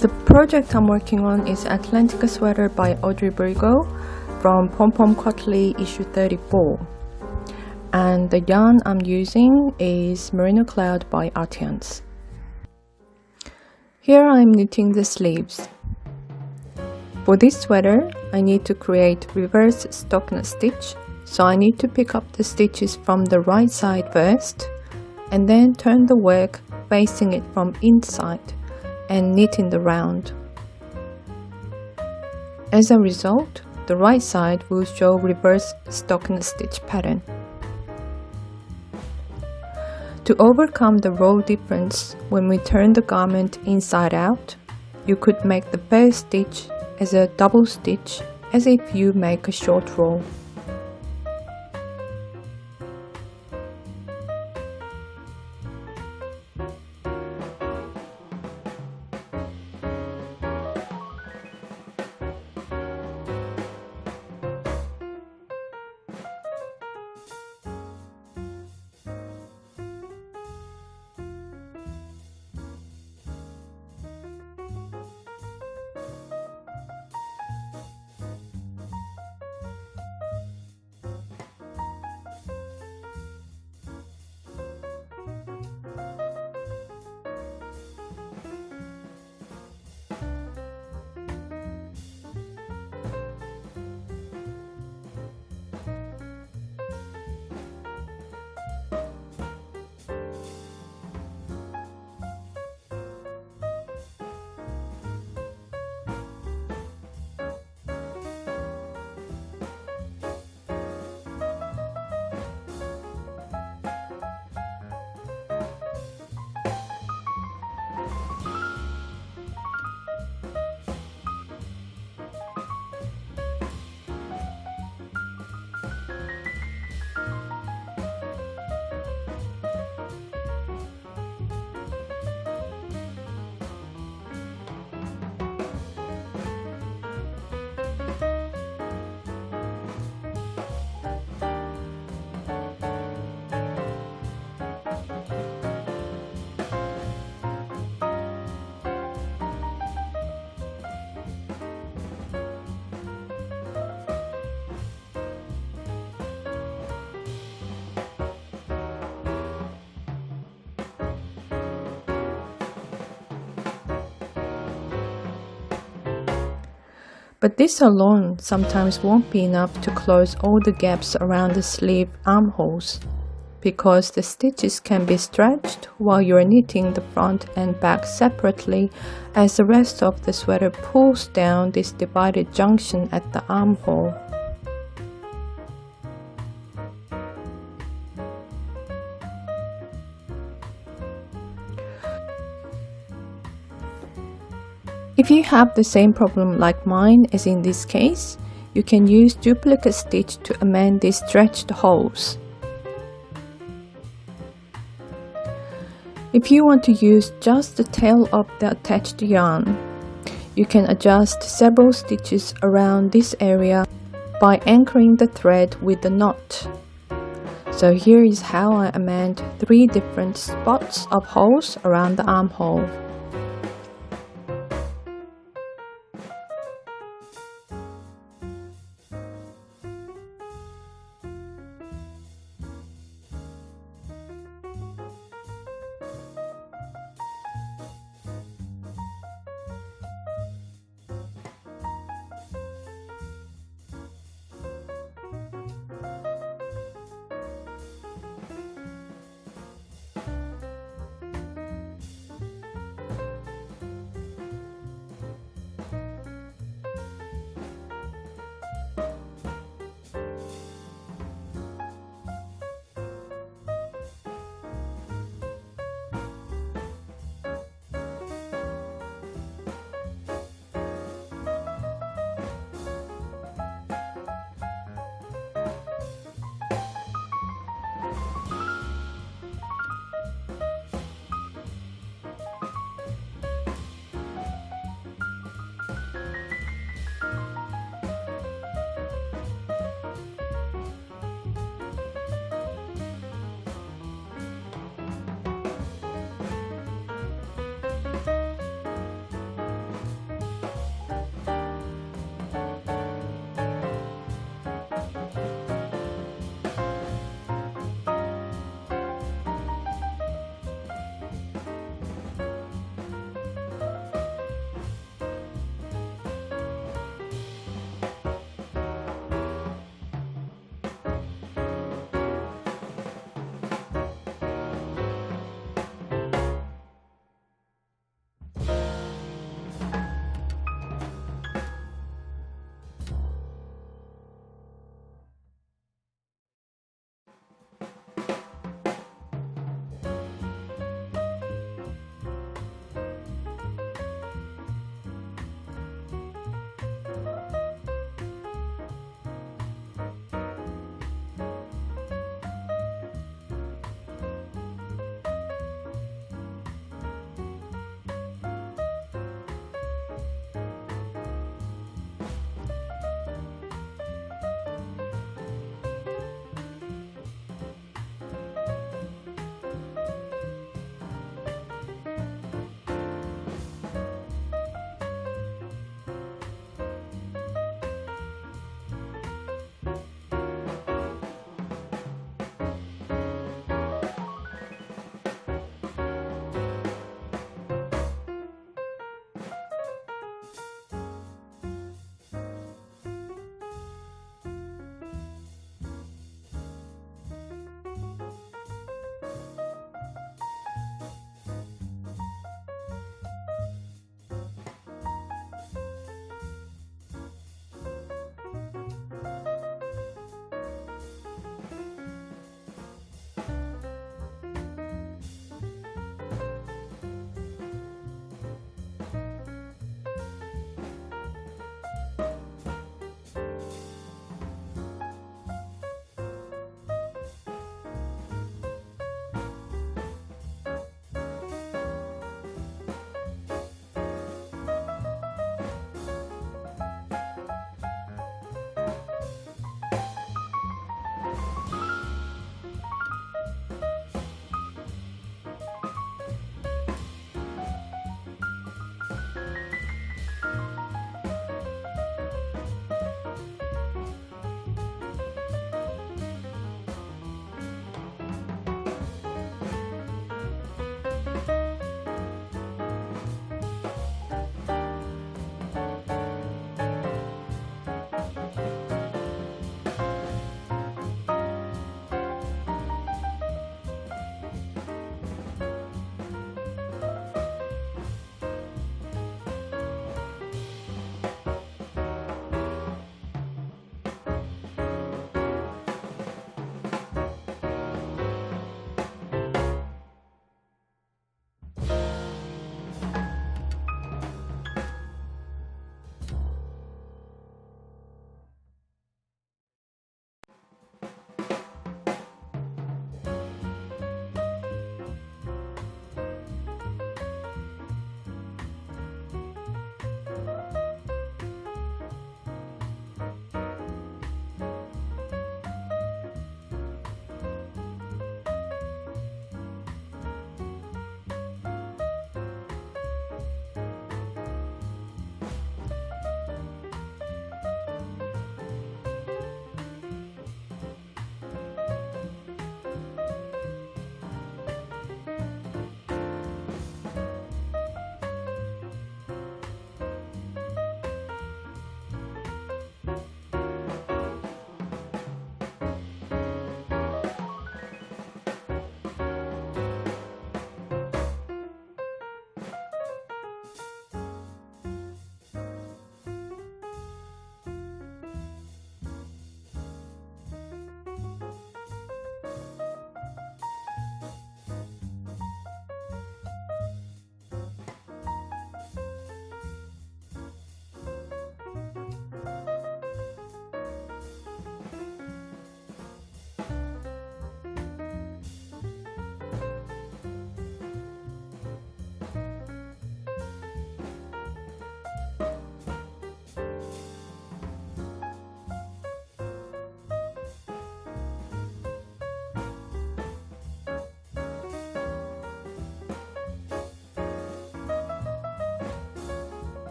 The project I'm working on is Atlantica Sweater by Audrey Burgo from Pom Pom Quarterly issue 34. And the yarn I'm using is Merino Cloud by Artians. Here I'm knitting the sleeves. For this sweater, I need to create reverse stockinette stitch, so I need to pick up the stitches from the right side first, and then turn the work facing it from inside and knit in the round. As a result, the right side will show reverse stockinette stitch pattern. To overcome the roll difference when we turn the garment inside out, you could make the first stitch as a double stitch as if you make a short roll. But this alone sometimes won't be enough to close all the gaps around the sleeve armholes, because the stitches can be stretched while you're knitting the front and back separately as the rest of the sweater pulls down this divided junction at the armhole. If you have the same problem like mine as in this case, you can use duplicate stitch to amend these stretched holes. If you want to use just the tail of the attached yarn, you can adjust several stitches around this area by anchoring the thread with the knot. So here is how I amend 3 different spots of holes around the armhole.